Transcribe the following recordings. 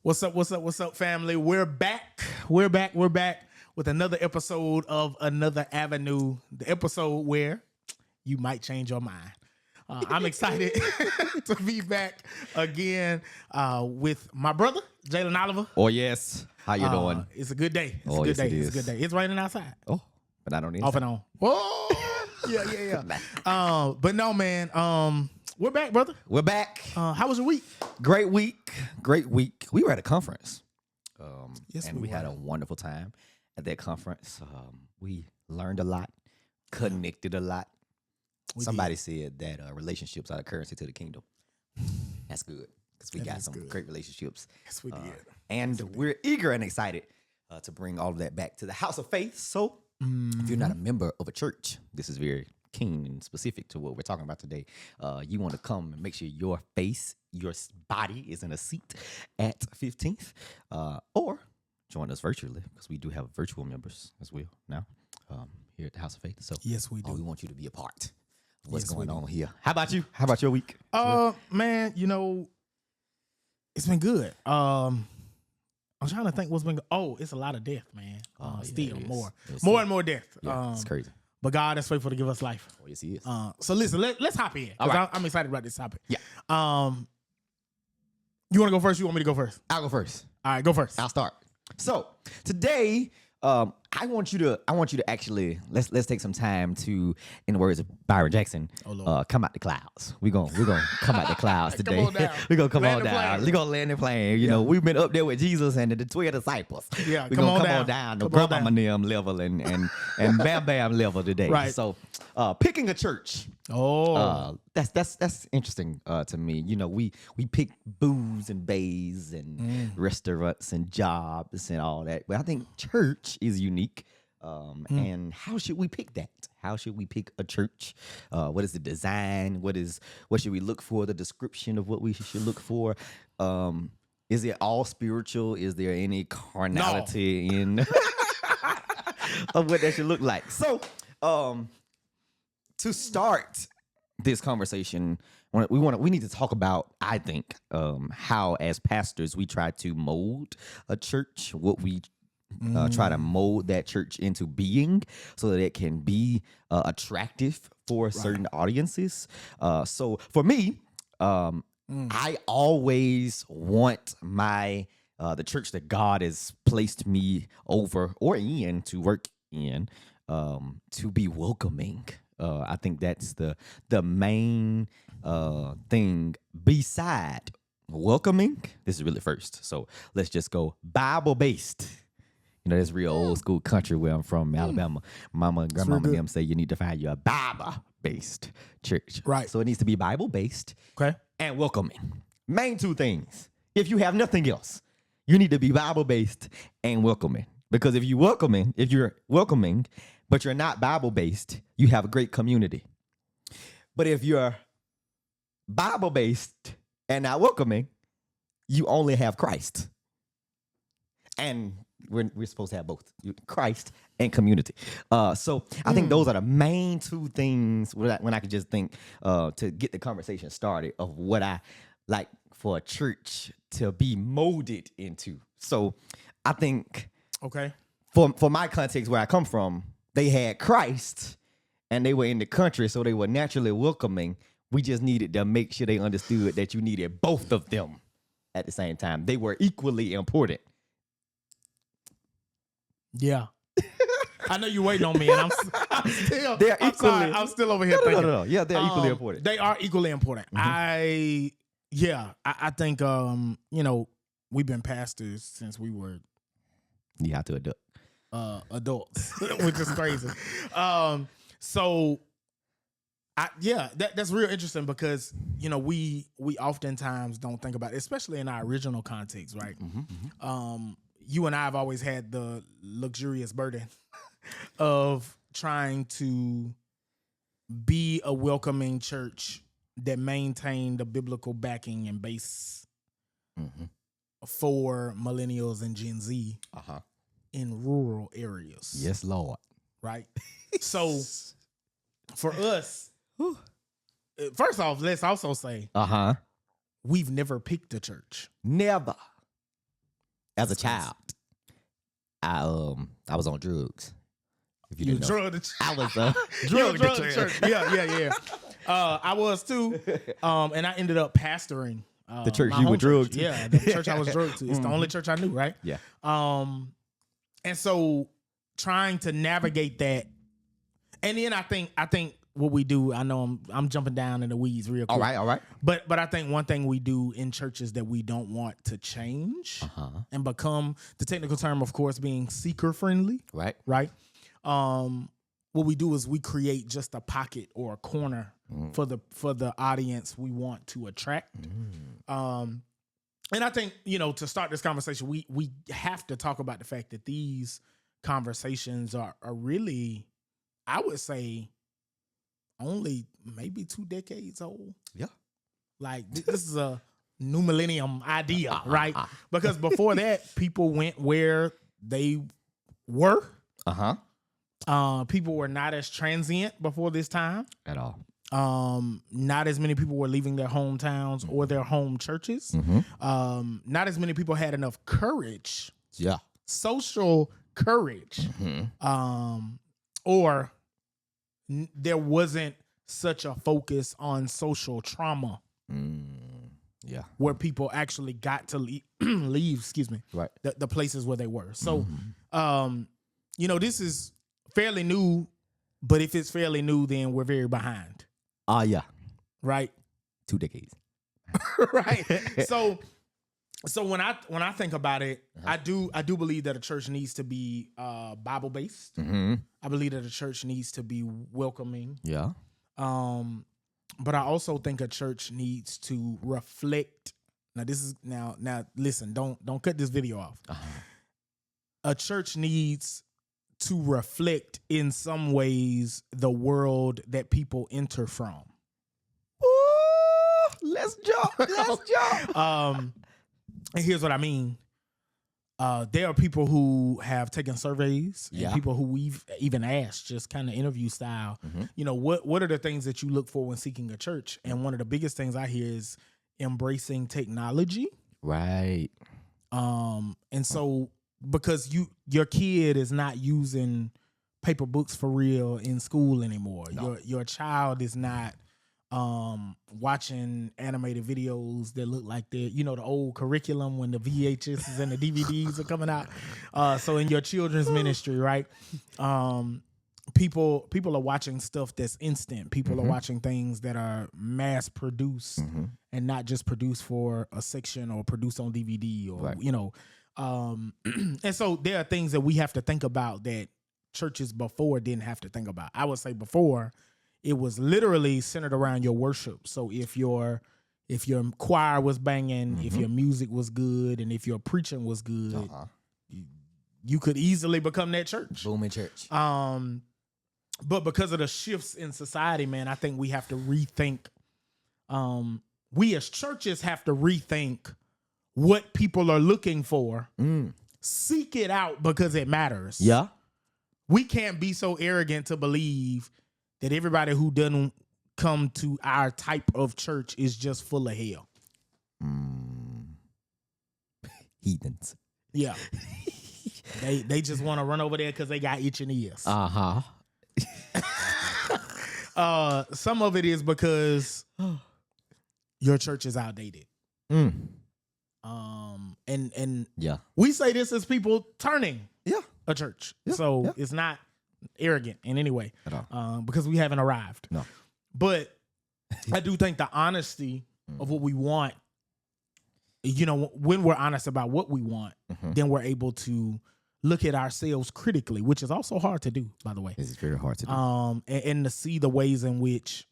What's up? What's up? What's up, family? We're back. We're back with another episode of Another Avenue, the episode where you might change your mind. I'm excited to be back again with my brother, Jalen Oliver. Oh, yes. How you doing? It's a good day. It's a Oh, good yes, day. it It's a is. good day. It's raining outside. Oh, but not on the Off inside. and on. Whoa. Yeah. But no, man. We're back, brother. We're back. How was your week? Great week. Great week. We were at a conference. Yes, and we we had were. a wonderful time at that conference. We learned a lot, connected a lot. Somebody said that relationships are the currency to the kingdom. That's good because we That got is some good. great relationships. Yes, we did. And we're eager and excited to bring all of that back to the house of faith. So if you're not a member of a church, this is very keen and specific to what we're talking about today. You want to come and make sure your face, your body is in a seat at 15th, or join us virtually because we do have virtual members as well now here at the House of Faith. So Yes, we do. we want you to be a part of what's Yes, we going do. on here. How about you? How about your week? Man, it's been good. I'm trying to think what's been. It's a lot of death, man. Yeah, Still it is. more It's and more death. Yeah, it's crazy. But God is faithful to give us life. Oh, yes, he is. So listen, let's hop in. 'Cause All right. I'm excited about this topic. Yeah. You want to go first? You want me to go first? I'll go first. All right, go first. I'll start. So today, I want you to actually let's take some time to, in the words of Byron Jackson, Lord. come out the clouds. We're gonna come out the clouds Come today. on down. We're gonna come Land on the down. plane. We're gonna land the plane. You know, we've been up there with Jesus and the 12 disciples. Yeah, we're come gonna on come down. on down to Come on grandma them level and bam bam level today. Right. So picking a church. That's interesting to me. You know, we pick booze and bays and restaurants and jobs and all that. But I think church is unique. And how should we pick that? How should we pick a church? What is the design? What should we look for? The description of what we should look for. Is it all spiritual? Is there any carnality in of what that should look like? So, to start this conversation, we need to talk about, I think, how as pastors we try to mold a church, what we try to mold that church into being so that it can be attractive for certain audiences. So for me, I always want my the church that God has placed me over or in to work in to be welcoming. I think that's the main thing beside welcoming. This is really first. So let's just go Bible based. You know, that's real old school country where I'm from, Alabama. Mama and grandmama and them say you need to find your Bible-based church. Right. So it needs to be Bible-based Okay. and welcoming. Main two things. If you have nothing else, you need to be Bible-based and welcoming. Because if you're welcoming, but you're not Bible-based, you have a great community. But if you're Bible-based and not welcoming, you only have Christ. And we're supposed to have both Christ and community. So I think those are the main two things when I could just think to get the conversation started of what I like for a church to be molded into. So I think for my context where I come from, they had Christ and they were in the country, so they were naturally welcoming. We just needed to make sure they understood that you needed both of them at the same time. They were equally important. Yeah. I know you're waiting on me, and I'm still. They're I'm equally. sorry, I'm still over here thinking. No. Yeah, they're equally important. They are equally important. I think we've been pastors since we were You have to adult. adults, which is crazy. That's real interesting because we oftentimes don't think about it, especially in our original context, right? You and I have always had the luxurious burden of trying to be a welcoming church that maintained the biblical backing and base for millennials and Gen Z in rural areas. Yes, Lord. Right? So for us, first off, let's also say Uh-huh. we've never picked a church. Never. As a child, I was on drugs. If you didn't know. I was drug drug the church. Yeah. I was too. And I ended up pastoring the church my you home were drugged church. to. Yeah, the church I was drugged to. It's the only church I knew, right? Yeah. And so trying to navigate that, and then I think what we do. I know I'm jumping down in the weeds real quick. All right. But I think one thing we do in churches that we don't want to change and become, the technical term, of course, being seeker friendly. Right. What we do is we create just a pocket or a corner for the audience we want to attract. And I think, to start this conversation, we have to talk about the fact that these conversations are really, I would say, only maybe 2 decades old. Yeah. Like this is a new millennium idea, right? Because before that, people went where they were. People were not as transient before this time At all. Not as many people were leaving their hometowns or their home churches. Not as many people had enough courage. Yeah. Social courage. Or there wasn't such a focus on social trauma. Yeah. Where people actually got to leave, Right. the places where they were. So, this is fairly new, but if it's fairly new, then we're very behind. Yeah. Right? 2 decades. Right. So when I think about it, I do believe that a church needs to be Bible based. I believe that a church needs to be welcoming. Yeah. But I also think a church needs to reflect. Now listen, don't cut this video off. A church needs to reflect in some ways the world that people enter from. Ooh, let's jump. And here's what I mean. There are people who have taken surveys and people who we've even asked, just kind of interview style, what are the things that you look for when seeking a church? And one of the biggest things I hear is embracing technology. Right. And so because your kid is not using paper books for real in school anymore. No. Your child is not watching animated videos that look like the old curriculum when the VHSs and the DVDs are coming out. So in your children's ministry, right? People are watching stuff that's instant. People are watching things that are mass produced and not just produced for a section or produced on DVD or and so there are things that we have to think about that churches before didn't have to think about. I would say before it was literally centered around your worship. So if your choir was banging, if your music was good, and if your preaching was good, you could easily become that church. Booming church. But because of the shifts in society, man, I think we have to rethink. We as churches have to rethink what people are looking for. Seek it out because it matters. Yeah. We can't be so arrogant to believe that everybody who doesn't come to our type of church is just full of hell. Heathens. Yeah. They just want to run over there because they got itching ears. Some of it is because your church is outdated. And we say this as people turning a church. So it's not arrogant in any way because we haven't arrived. No. But I do think the honesty of what we want, when we're honest about what we want, then we're able to look at ourselves critically, which is also hard to do, by the way. It's very hard to do. And to see the ways in which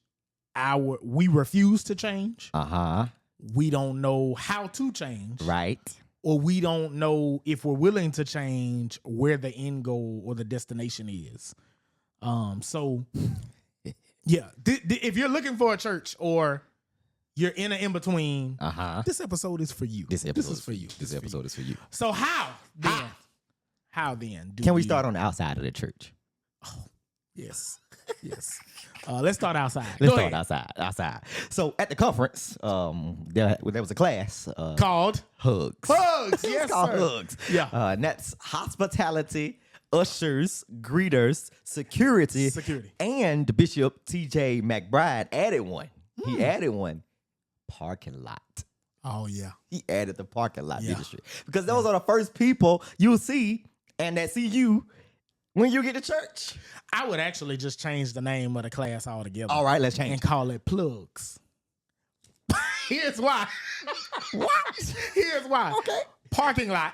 we refuse to change. We don't know how to change. Right. Or we don't know if we're willing to change where the end goal or the destination is. So, if you're looking for a church or you're in an in-between, this episode is for you. This is for you. This episode is for you. So how then? Can we start on the outside of the church? Oh, yes. Yes. Let's start outside. Let's Go start ahead. outside. So at the conference, there was a class Called Hugs. Hugs. Yes, It's called sir. Hugs. Yeah. And that's hospitality, ushers, greeters, security, and Bishop T.J. McBride added one. He added one. Parking lot. Oh, yeah. He added the parking lot ministry because those are the first people you'll see and that see you when you get to church. I would actually just change the name of the class altogether. All right, let's change and call it Plugs. Here's why. What? Here's why. Okay. Parking lot.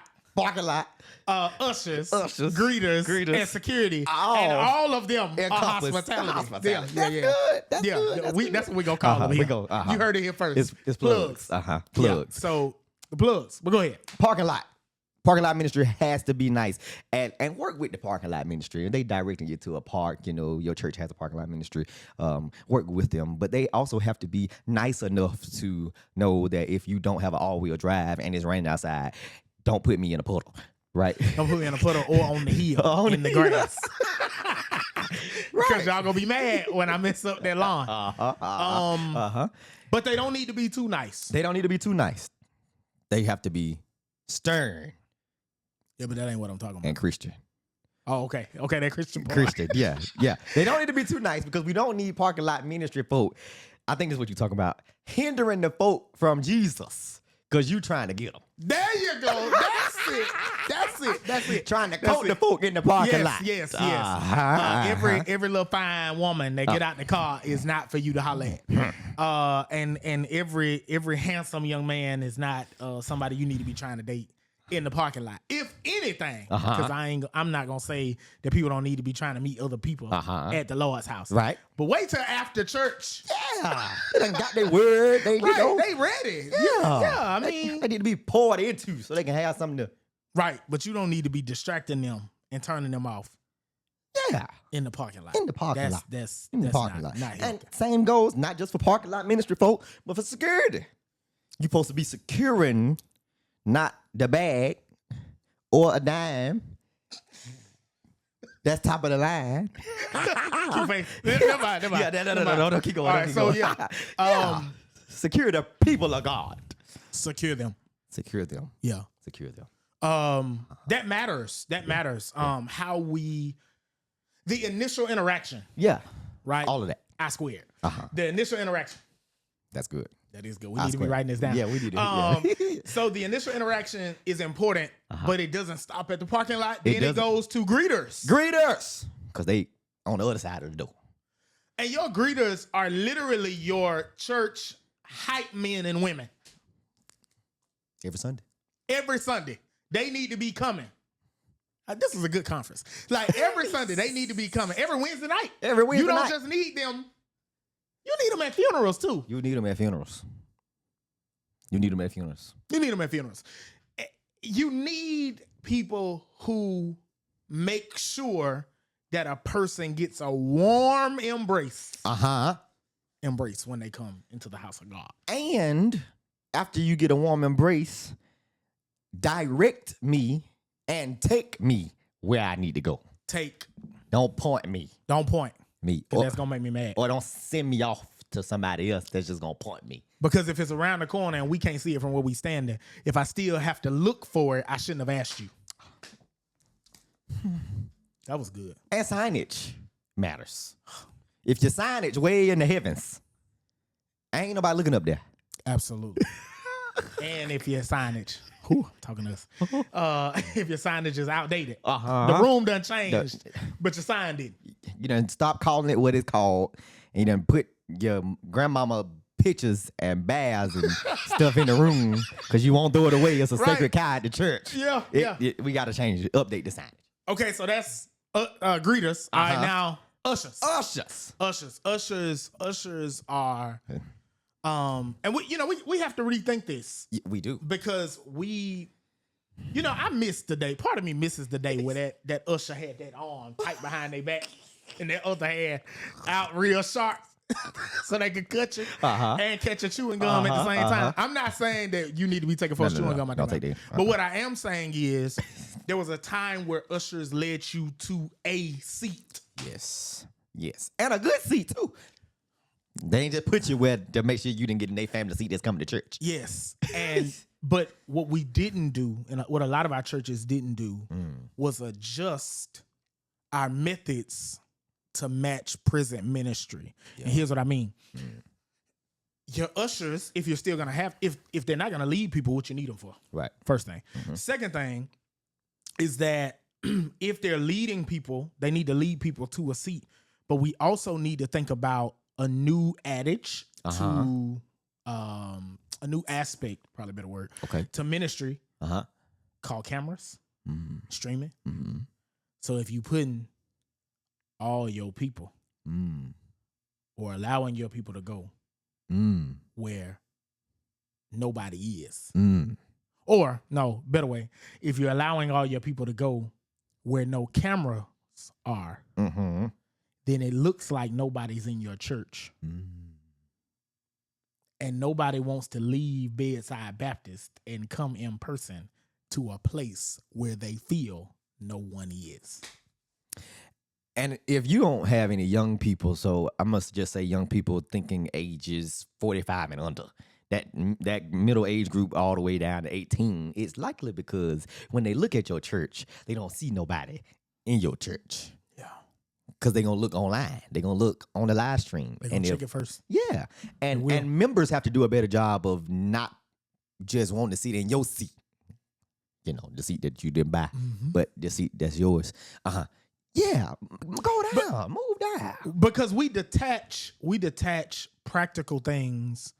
Ushers, greeters, and security, and all of them are hospitality. Yeah. Good. That's good. That's what we're going to call them here. You heard it here first. It's plugs. Plugs. Yeah. So, the plugs. But go ahead. Parking lot ministry has to be nice and work with the parking lot ministry. They directing you to a park. You know, your church has a parking lot ministry. Work with them, but they also have to be nice enough to know that if you don't have an all-wheel drive and it's raining outside, don't put me in a puddle. Right? Don't put me in a puddle or on the hill in the grass. Because y'all gonna be mad when I mess up that lawn. But they don't need to be too nice. They don't need to be too nice. They have to be stern. Yeah, but that ain't what I'm talking about. And Christian. Oh, okay. Okay, that Christian part. Christian, yeah. They don't need to be too nice because we don't need parking lot ministry folk. I think that's what you're talking about. Hindering the folk from Jesus because you trying to get them. There you go. That's it. Trying to coat the folk in the parking lot. Yes. Every little fine woman that get out the car is not for you to holler at. And every handsome young man is not somebody you need to be trying to date in the parking lot. If anything, because I'm not gonna say that people don't need to be trying to meet other people at the Lord's house. Right. But wait till after church. Yeah. They done got their word. They ready. Yeah. I mean, they need to be poured into so they can have something to. Right, but you don't need to be distracting them and turning them off. Yeah. In the parking lot. In the parking lot. That's in the parking lot. And same goes not just for parking lot ministry folk, but for security. You're supposed to be securing not the bag or a dime. That's top of the line. Never mind. Yeah, no, keep going. All right, so yeah. Secure the people of God. Secure them. Yeah. Secure them. That matters. How the initial interaction. Yeah. Right? All of that. I squared. The initial interaction. That's good. That is good. We need to be writing this down. Yeah, we need to. So the initial interaction is important, but it doesn't stop at the parking lot. Then it goes to greeters. Because they on the other side of the door. And your greeters are literally your church hype men and women. Every Sunday. They need to be coming. This is a good conference. Like every Sunday, they need to be coming. Every Wednesday night. You don't just need them. You need them at funerals too. You need them at funerals. You need people who make sure that a person gets a warm embrace. Embrace when they come into the house of God. And after you get a warm embrace, direct me and take me where I need to go. Don't point me. Me. That's going to make me mad. Or don't send me off to somebody else that's just going to point me. Because if it's around the corner and we can't see it from where we standing, if I still have to look for it, I shouldn't have asked you. That was good. And signage matters. If your signage way in the heavens, ain't nobody looking up there. Absolutely. And if your signage, talking to us, if your signage is outdated, the room done changed, but your sign didn't. You done stop calling it what it's called, and you done put your grandmama pictures and bears and stuff in the room because you won't throw it away. It's a sacred cow at the church. We got to change it, update the signage. Okay, so that's greeters. All right, now ushers. Ushers are, and we have to rethink this. We do, because I miss the day. Part of me misses the day where that usher had that arm tight behind their back and that other hand out real sharp. So they could cut you and catch a chewing gum at the same time. I'm not saying that you need to be taking chewing gum at the same time. But what I am saying is there was a time where ushers led you to a seat. Yes. Yes. And a good seat, too. They ain't just put you where to make sure you didn't get in their family seat that's coming to church. Yes. And but what we didn't do, and what a lot of our churches didn't do, was adjust our methods to match present ministry. Yeah. And here's what I mean. Your ushers, if you're still gonna have, if they're not gonna lead people, what you need them for. Right. First thing. Second thing is that if they're leading people, they need to lead people to a seat. But we also need to think about a new adage to a new aspect, probably a better word, to ministry called cameras, streaming. So if you putting all your people or allowing your people to go where nobody is, or no, better way, if you're allowing all your people to go where no cameras are, then it looks like nobody's in your church. And nobody wants to leave Bedside Baptist and come in person to a place where they feel no one is. And if you don't have any young people, so I must just say young people thinking ages 45 and under, that middle age group all the way down to 18, it's likely because when they look at your church, they don't see nobody in your church. Because they're going to look online. They're going to look on the live stream. They're going to check it first. Yeah. And members have to do a better job of not just wanting to sit in your seat. You know, the seat that you didn't buy, but the seat that's yours. Yeah. Go down. Move down. Because we detach practical things.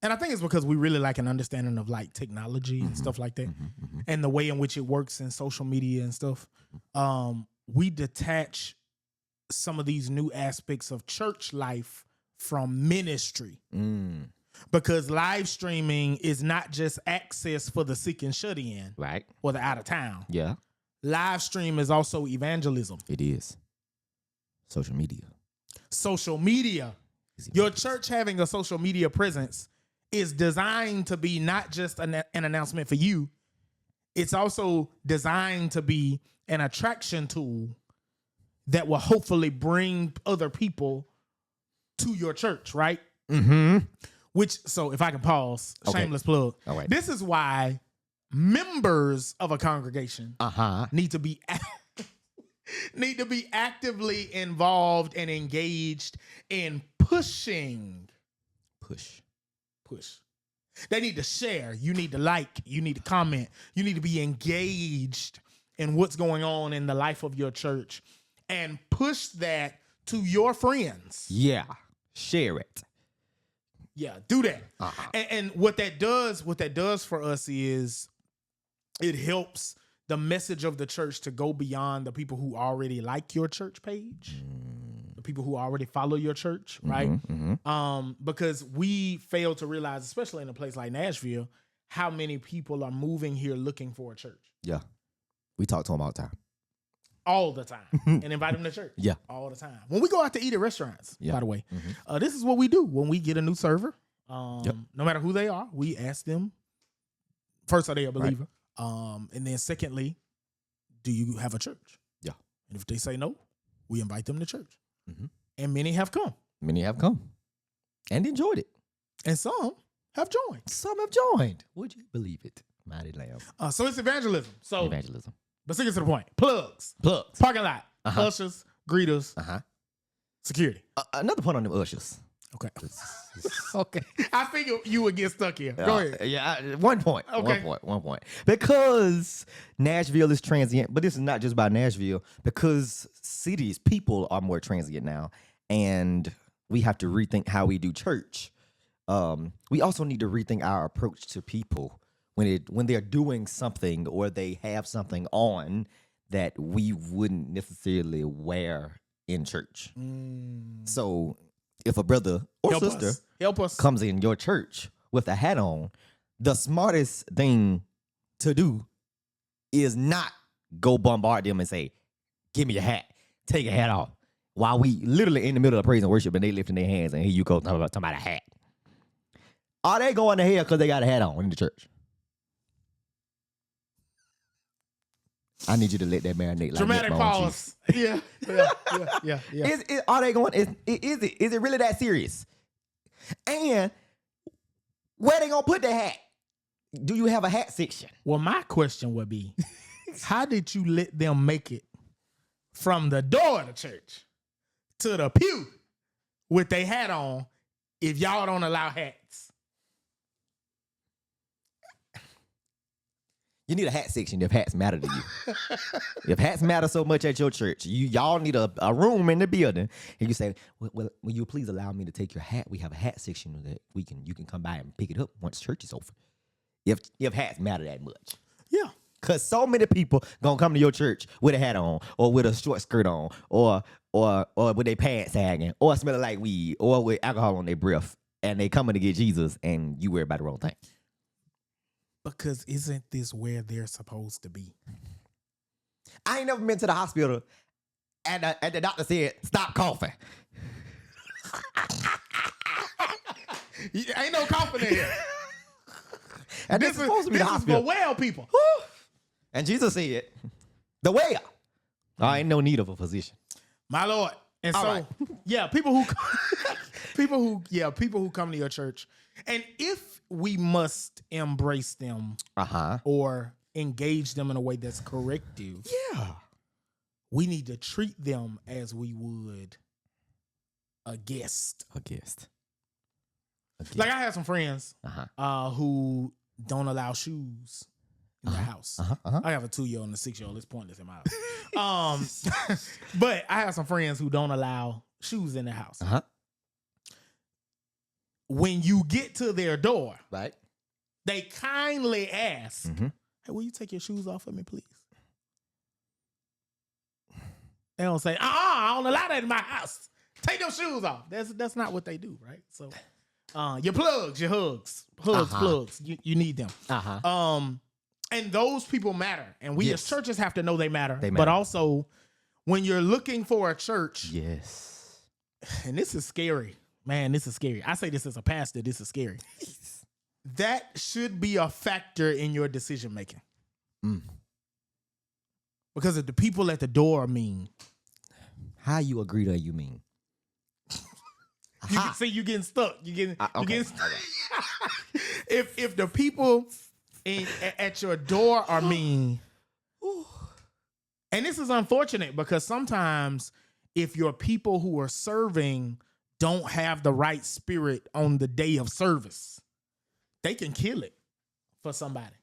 And I think it's because we really like an understanding of like technology and stuff like that. And the way in which it works in social media and stuff. We detach some of these new aspects of church life from ministry. Because live streaming is not just access for the sick and shut in. Right. Or the out of town. Yeah. Live stream is also evangelism. It is. Social media. Your church having a social media presence is designed to be not just an announcement for you. It's also designed to be an attraction tool that will hopefully bring other people to your church, right? So if I can pause, shameless plug. All right. This is why members of a congregation need to be actively involved and engaged in pushing. Push. They need to share. You need to like. You need to comment. You need to be engaged in what's going on in the life of your church. And push that to your friends. Yeah. Share it. Yeah, do that. And what that does for us is it helps the message of the church to go beyond the people who already like your church page, the people who already follow your church, right? Because we fail to realize, especially in a place like Nashville, how many people are moving here looking for a church. Yeah. We talk to them all the time. All the time. And invite them to church. Yeah. All the time. When we go out to eat at restaurants, by the way, this is what we do. When we get a new server, no matter who they are, we ask them, first, are they a believer? Right. And then secondly, do you have a church? Yeah. And if they say no, we invite them to church. And many have come. And enjoyed it. And some have joined. Would you believe it? Mighty Lamb. So it's evangelism. But stick it to the point. Plugs. Parking lot. Ushers, greeters, security. Another point on the ushers. Okay. Okay. I figured you would get stuck here. Go ahead. Yeah, one point. Okay. One point. Because Nashville is transient, but this is not just about Nashville, because people are more transient now, and we have to rethink how we do church. We also need to rethink our approach to people when they're doing something or they have something on that we wouldn't necessarily wear in church. So if a brother or sister comes in your church with a hat on, the smartest thing to do is not go bombard them and say, give me your hat, take your hat off. While we literally in the middle of praise and worship and they lifting their hands and here you go talking about a hat. Are they going to hell because they got a hat on in the church? I need you to let that marinate. Like Dramatic pause. Yeah. Are they going? Is it really that serious? And where they gonna put the hat? Do you have a hat section? Well, my question would be, how did you let them make it from the door of the church to the pew with their hat on if y'all don't allow hats? You need a hat section if hats matter to you. If hats matter so much at your church, y'all need a room in the building. And you say, well, will you please allow me to take your hat? We have a hat section that you can come by and pick it up once church is over. If hats matter that much. Yeah. Cause so many people gonna come to your church with a hat on, or with a short skirt on, or with their pants sagging, or smelling like weed, or with alcohol on their breath, and they coming to get Jesus, and you worry about the wrong thing. Because isn't this where they're supposed to be? I ain't never been to the hospital, and the doctor said, "Stop coughing." Ain't no coughing in here. And this is supposed to be the hospital for well people. And Jesus said, "The well. I ain't no need of a physician." My Lord. And All so, right. yeah, people who come to your church, and if we must embrace them or engage them in a way that's corrective, we need to treat them as we would a guest. Like I have some friends who don't allow shoes in their house. I have a 2-year-old and a 6-year-old. It's pointless in my house. But I have some friends who don't allow shoes in their house. When you get to their door, Right. they kindly ask, "Hey, will you take your shoes off for me, please?" They don't say, I don't allow that in my house. Take your shoes off. That's not what they do, right? So your plugs, your hugs, plugs, you need them. And those people matter. And we as churches have to know they matter. But also, when you're looking for a church, and this is scary. Man, this is scary. I say this as a pastor, this is scary. That should be a factor in your decision making. Because if the people at the door are mean. How you agree to you mean? You can see you getting stuck. You getting stuck. If the people at your door are mean, and this is unfortunate because sometimes if your people who are serving don't have the right spirit on the day of service, they can kill it for somebody.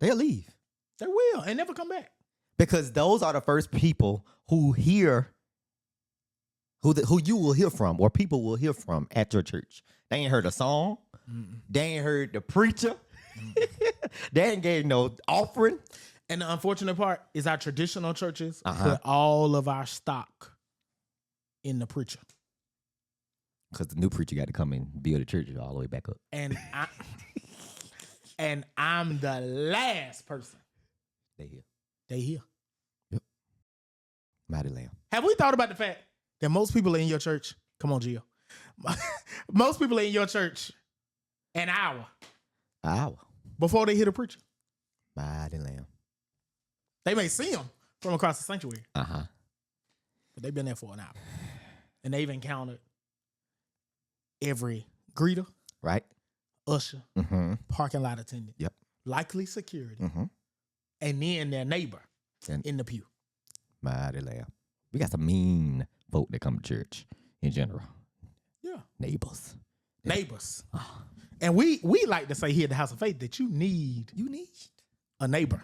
They'll leave. They will and never come back. Because those are the first people who hear, who you will hear from, or people will hear from at your church. They ain't heard a song. They ain't heard the preacher. They ain't gave no offering. And the unfortunate part is our traditional churches put all of our stock in the preacher. Because the new preacher got to come and build the church all the way back up. And I'm the last person. They here. Yep. Mighty Lamb. Have we thought about the fact that most people in your church, come on, Gio. Most people in your church an hour before they hear the preacher. Mighty Lamb. They may see him from across the sanctuary. But they've been there for an hour. And they've encountered every greeter, right? Usher, parking lot attendant, likely security, and then their neighbor in the pew. Mighty Lamb. We got some mean folk that come to church in general. Yeah. Neighbors. And we like to say here at the House of Faith that you need a neighbor.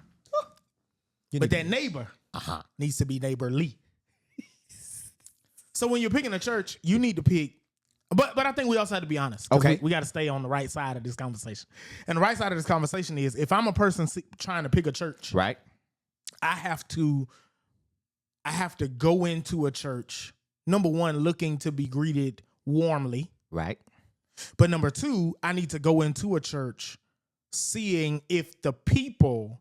But that neighbor needs to be neighborly. So when you're picking a church, you need to pick. But I think we also have to be honest. Okay. We got to stay on the right side of this conversation. And the right side of this conversation is if I'm a person trying to pick a church, right? I have to go into a church, number one, looking to be greeted warmly. Right. But number two, I need to go into a church seeing if the people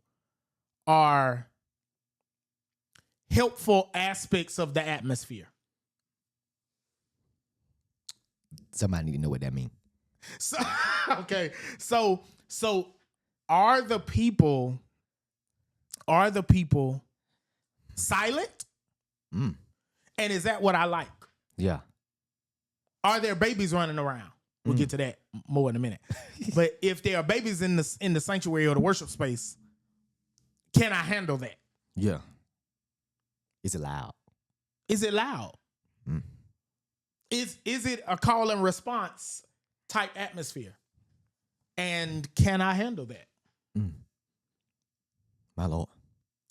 are helpful aspects of the atmosphere. Somebody need to know what that means. So, okay. So are the people Are the people silent? And is that what I like? Yeah. Are there babies running around? We'll get to that more in a minute. But if there are babies in the sanctuary or the worship space, can I handle that? Yeah. Is it loud? Is it loud? Is it a call and response type atmosphere? And can I handle that? My Lord.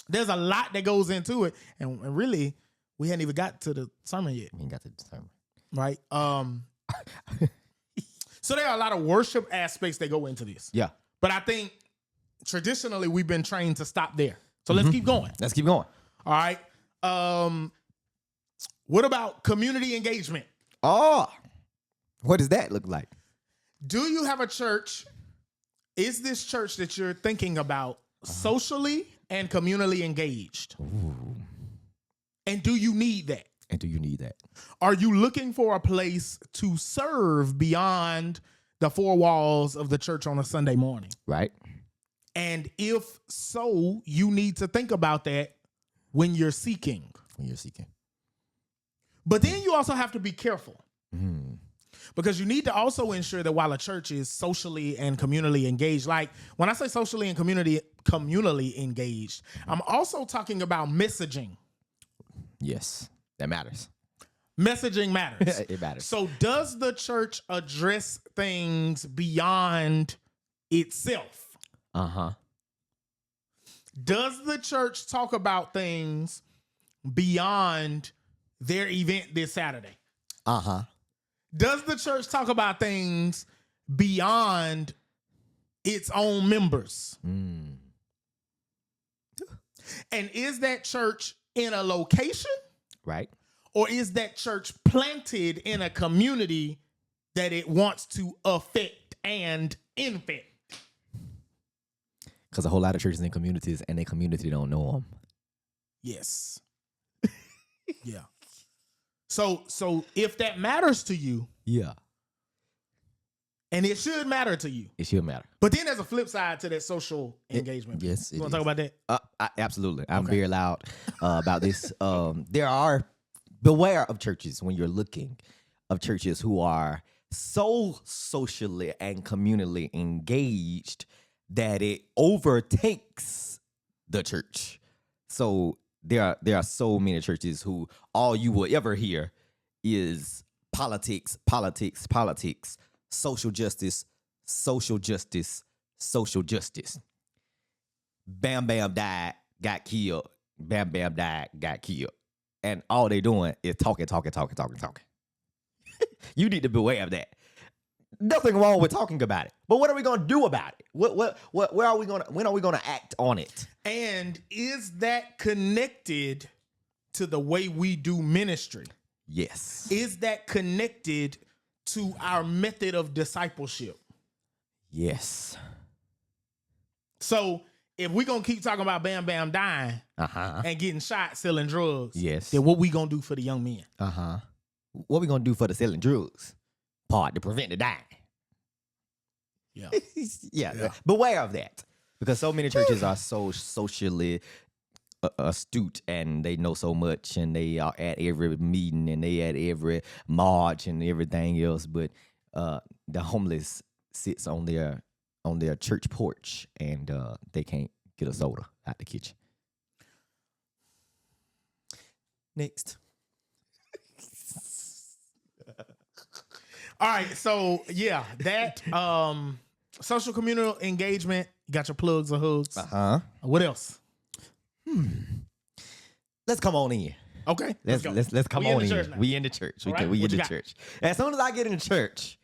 There's a lot that goes into it. And really, we hadn't even got to the sermon yet. We ain't got to the sermon. Right? So there are a lot of worship aspects that go into this. Yeah. But I think traditionally we've been trained to stop there. So let's keep going. Let's keep going. All right. What about community engagement? Oh, what does that look like? Do you have a church? Is this church that you're thinking about socially and communally engaged? Ooh. And do you need that? And do you need that? Are you looking for a place to serve beyond the four walls of the church on a Sunday morning? Right. And if so, you need to think about that when you're seeking. When you're seeking. But then you also have to be careful. Because you need to also ensure that while a church is socially and communally engaged, like when I say socially and communally engaged, I'm also talking about messaging. Yes, that matters. Messaging matters. It matters. So does the church address things beyond itself? Uh-huh. Does the church talk about things beyond their event this Saturday? Uh-huh. Does the church talk about things beyond its own members? And is that church in a location? Right. Or is that church planted in a community that it wants to affect and infect? Because a whole lot of churches and communities, and their community don't know them. Yes. Yeah. So if that matters to you, Yeah. and it should matter to you, It should matter. but then there's a flip side to that social engagement. Yes. You want to talk about that? Absolutely. I'm very loud about this. Beware of churches when you're looking of churches who are so socially and communally engaged that it overtakes the church. So there are so many churches who all you will ever hear is politics, politics, politics, social justice, social justice, social justice. Bam Bam died, got killed. Bam Bam died, got killed. And all they doing is talking. You need to beware of that. Nothing wrong with talking about it. But what are we going to do about it? When are we going to act on it? And is that connected to the way we do ministry? Yes. Is that connected to our method of discipleship? Yes. So if we're going to keep talking about Bam Bam dying and getting shot, selling drugs, Yes. then what we going to do for the young men? What we going to do for the selling drugs part to prevent the dying? Yeah. Yeah. Beware of that. Because so many churches are so socially astute and they know so much and they are at every meeting and they at every march and everything else. But the homeless sits on their church porch and they can't get a soda out the kitchen. Next. All right. So, yeah, that social communal engagement, you got your plugs or hugs. What else? Let's come on in. Okay. Let's come on in. We in the church. Right, We in the church. As soon as I get in the church,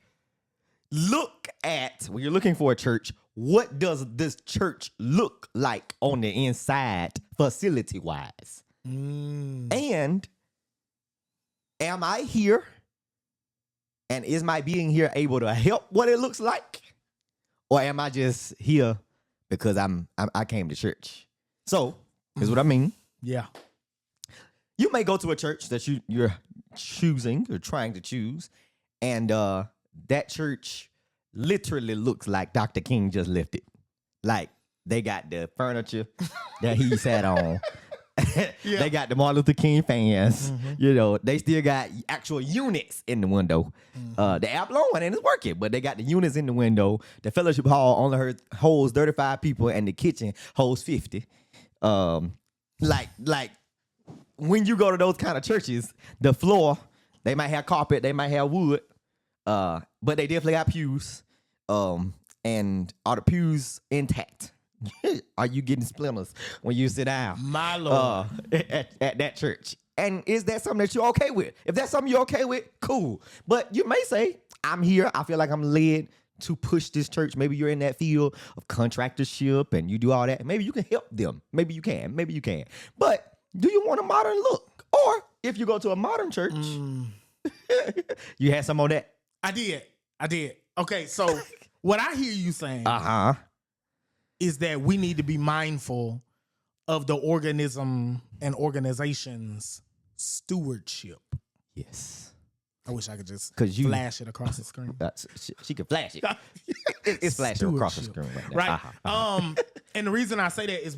look at, when you're looking for a church, what does this church look like on the inside, facility-wise? And am I here? And is my being here able to help what it looks like? Or am I just here because I came to church? So, here's what I mean. Yeah. You may go to a church that you're choosing or trying to choose, and that church literally looks like Dr. King just left it. Like, They got the furniture that he sat on. They got the Martin Luther King fans. You know, they still got actual units in the window. The app one and it's working, but they got the units in the window. The fellowship hall only holds 35 people, and the kitchen holds 50. Like when you go to those kind of churches, the floor, they might have carpet, they might have wood, but they definitely got pews. And are the pews intact? Are you getting splinters when you sit down? My Lord. At that church. And is that something that you're okay with? If that's something you're okay with, cool. But you may say, I'm here. I feel like I'm led to push this church. Maybe you're in that field of contractorship and you do all that. Maybe you can help them. Maybe you can. Maybe you can. But do you want a modern look? Or if you go to a modern church, you had some on that? I did. Okay, so what I hear you saying is that we need to be mindful of the organism and organization's stewardship. Yes. I wish I could just flash it across the screen. She can flash it. It's flashing across the screen right now. Right. And the reason I say that is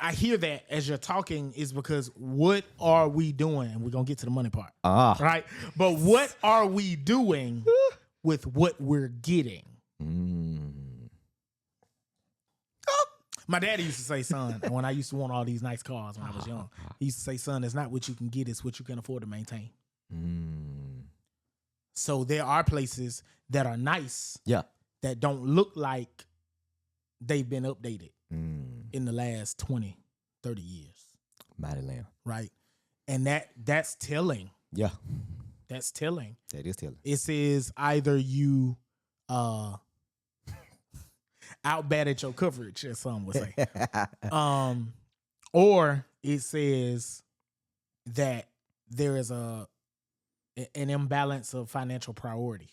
I hear that as you're talking is because what are we doing? And we're going to get to the money part. Right? But what are we doing with what we're getting? My daddy used to say, son, when I used to want all these nice cars when I was young, he used to say, son, it's not what you can get, it's what you can afford to maintain. So there are places that are nice that don't look like they've been updated in the last 20, 30 years. Mighty Lamb. Right? And that's telling. Yeah. That's telling. That is telling. It says either you outbatted your coverage, as some would say. Or it says that there is an imbalance of financial priority.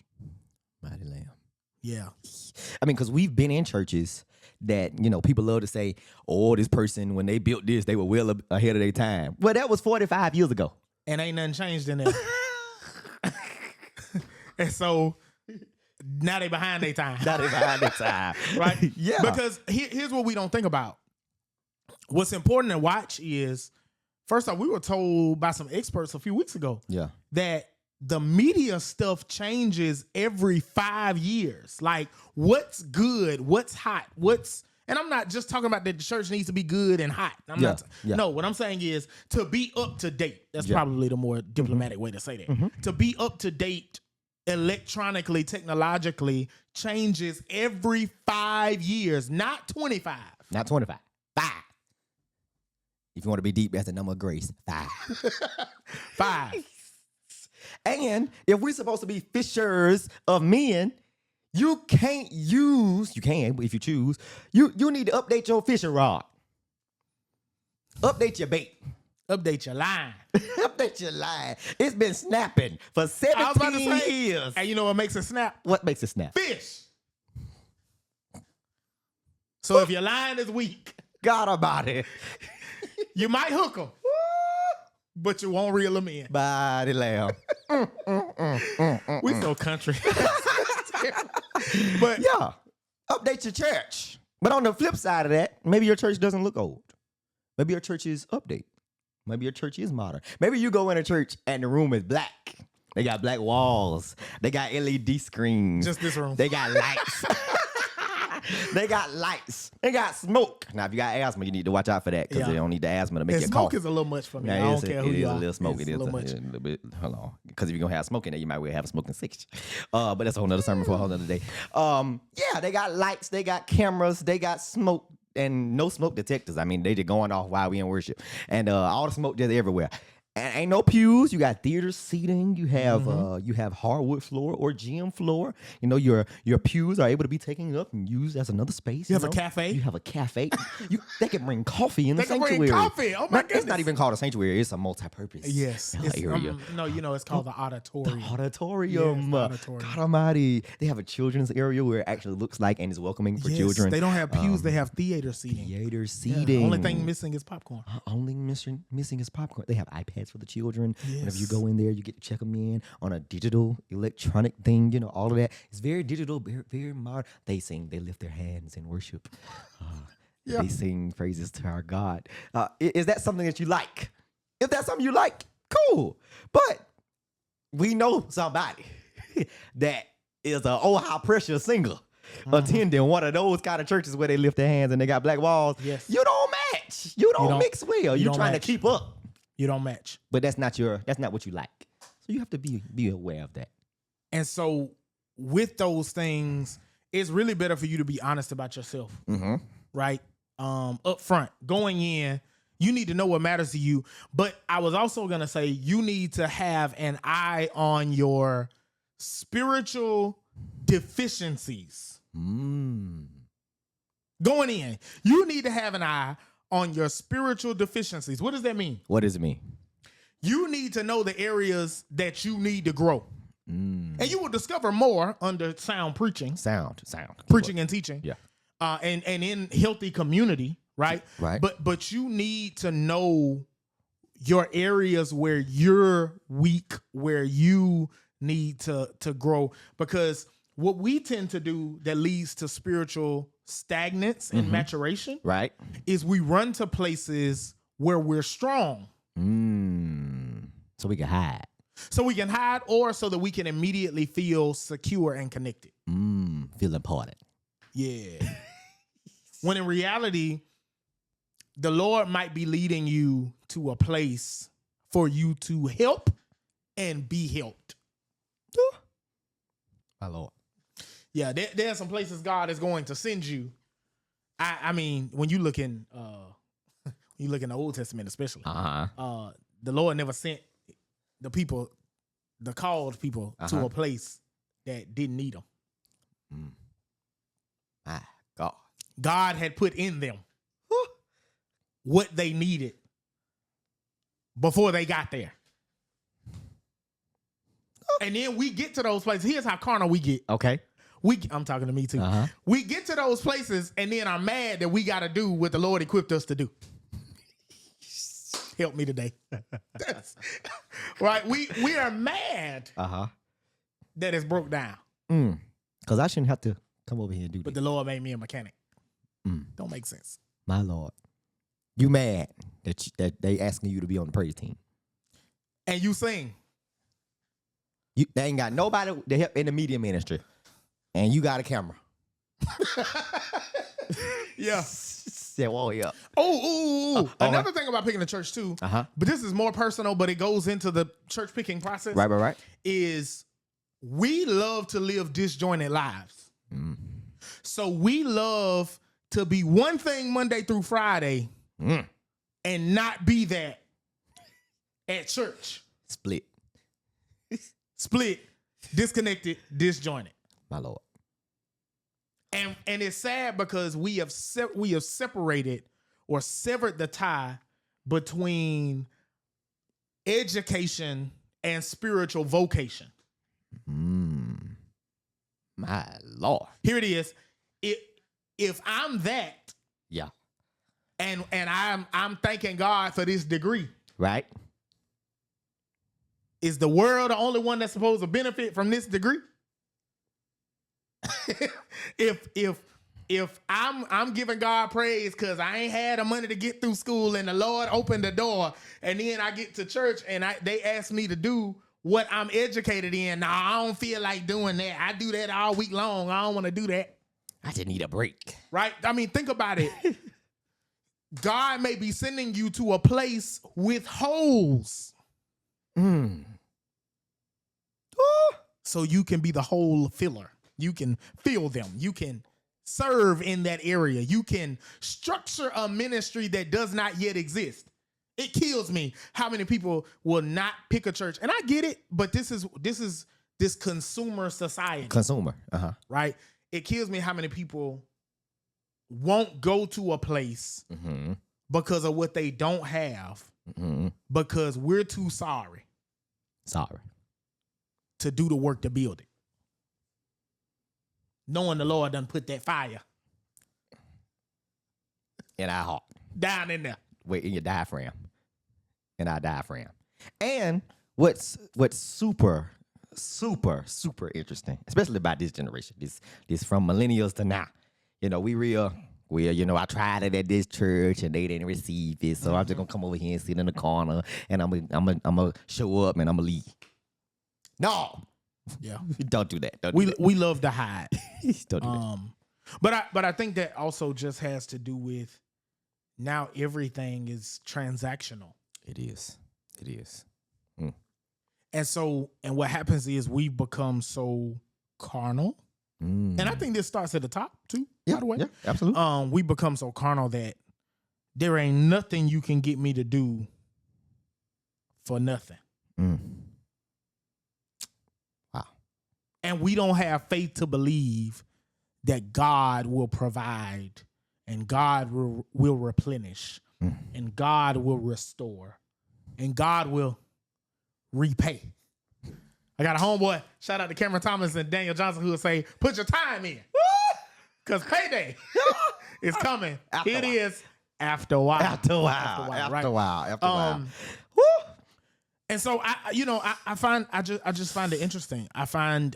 Mighty Lamb. Yeah. I mean, because we've been in churches that, you know, people love to say, oh, this person, when they built this, they were well ahead of their time. Well, that was 45 years ago. And ain't nothing changed in there. And so now they behind their time. Right? Yeah. Because here's what we don't think about. What's important to watch is, first off, we were told by some experts a few weeks ago that the media stuff changes every 5 years. Like, what's good, what's hot, and I'm not just talking about that the church needs to be good and hot. No, what I'm saying is to be up to date. That's probably the more diplomatic way to say that. To be up to date electronically, technologically changes every 5 years, not 25. Not 25. 5. If you want to be deep, that's the number of grace. 5. 5. And if we're supposed to be fishers of men, you can, if you choose, you need to update your fishing rod. Update your bait. Update your line. Update your line. It's been snapping for 17 years. And you know what makes it snap? What makes it snap? Fish. So if your line is weak, God about it. You might hook them, but you won't reel them in. Body lamb. We so country. But yeah, update your church. But on the flip side of that, maybe your church doesn't look old. Maybe your church is update. Maybe your church is modern. Maybe you go in a church and the room is black. They got black walls. They got LED screens. Just this room. They got lights. They got lights. They got smoke. Now, if you got asthma, you need to watch out for that because they don't need the asthma to make you cough. Smoke is a little much for me. I don't care who you are. It is a little smoke. It's It is a little a much. little bit. Hold on. Because if you're going to have smoke in there, you might well have a smoking section. But that's a whole nother sermon for a whole nother day. Yeah, they got lights. They got cameras. They got smoke. And no smoke detectors. I mean, they just going off while we in worship. And all the smoke just everywhere. And ain't no pews. You got theater seating. You have hardwood floor or gym floor. You know, your pews are able to be taken up and used as another space. You have a cafe. You have a cafe. They can bring coffee in the They can sanctuary. bring coffee. Oh my goodness. It's not even called a sanctuary. It's a multi-purpose Yes. area. No, you know, it's called the auditorium. The auditorium. Yes, the auditorium. God almighty. They have a children's area where it actually looks like and is welcoming for children. They don't have pews. They have theater seating. Theater seating. Yeah, the only thing missing is popcorn. Only missing is popcorn. They have iPads for the children. Yes. Whenever you go in there, you get to check them in on a digital electronic thing. You know, all of that. It's very digital, very, very modern. They sing, they lift their hands in worship. Yeah. They sing praises to our God. Is that something that you like? If that's something you like, cool. But we know somebody that is an oh how precious singer attending one of those kind of churches where they lift their hands and they got black walls. Yes. You don't match. You don't mix well. You're don't trying match. to keep up. You don't match. But that's not what you like. So you have to be aware of that. And so with those things, it's really better for you to be honest about yourself. Mm-hmm. Right? Up front, going in, you need to know what matters to you. But I was also going to say you need to have an eye on your spiritual deficiencies. Going in, you need to have an eye on your spiritual deficiencies. What does that mean? What does it mean? You need to know the areas that you need to grow. And you will discover more under sound preaching. Sound. Preaching and teaching. Yeah. And in healthy community, right? Right. But you need to know your areas where you're weak, where you need to grow. Because what we tend to do that leads to spiritual stagnance and maturation, Right. is we run to places where we're strong. So we can hide. So we can hide, or so that we can immediately feel secure and connected. Feel important. Yeah. When in reality, the Lord might be leading you to a place for you to help and be helped. My Lord. Yeah, there are some places God is going to send you. I mean, when you look in the Old Testament, especially, the Lord never sent the people, the called people, to a place that didn't need them. My God. God had put in them what they needed before they got there. And then we get to those places. Here's how carnal we get. Okay. I'm talking to me too. We get to those places and then are mad that we got to do what the Lord equipped us to do. Help me today. Right? We are mad that it's broke down. Because I shouldn't have to come over here and do But that. the Lord made me a mechanic. Don't make sense. My Lord. You mad that they asking you to be on the praise team. And you sing. They ain't got nobody to help in the media ministry. And you got a camera. Yeah. Said, whoa, yeah. Another thing about picking a church too, but this is more personal, but it goes into the church picking process. Right. Is we love to live disjointed lives. So we love to be one thing Monday through Friday and not be that at church. Split, disconnected, disjointed. My Lord. And it's sad because we have separated or severed the tie between education and spiritual vocation. My Lord. Here it is. If I'm that, Yeah. and I'm thanking God for this degree, Right. is the world the only one that's supposed to benefit from this degree? If I'm giving God praise because I ain't had the money to get through school and the Lord opened the door, and then I get to church and they ask me to do what I'm educated in. Now I don't feel like doing that. I do that all week long. I don't want to do that. I just need a break. Right? I mean, think about it. God may be sending you to a place with holes. So you can be the hole filler. You can fill them. You can serve in that area. You can structure a ministry that does not yet exist. It kills me how many people will not pick a church. And I get it, but this is this consumer society. Right? It kills me how many people won't go to a place because of what they don't have, because we're too sorry to do the work to build it. Knowing the Lord done put that fire in our heart. Down in there. Wait, in your diaphragm. In our diaphragm. And what's super interesting, especially about this generation, this from millennials to now. You know, we're well, I tried it at this church and they didn't receive it, so I'm just gonna come over here and sit in the corner and I'm gonna show up and I'm gonna leave. No, Yeah. don't do that. We love to hide. Don't do that. But I think that also just has to do with now everything is transactional. It is. And what happens is we've become so carnal. And I think this starts at the top too, by the way. Yeah, absolutely. We become so carnal that there ain't nothing you can get me to do for nothing. Wow. And we don't have faith to believe that God will provide and God will replenish and God will restore and God will repay. I got a homeboy, shout out to Cameron Thomas and Daniel Johnson, who will say, put your time in. Because payday is coming. It is after a while. After a while. And so I just find it interesting. I find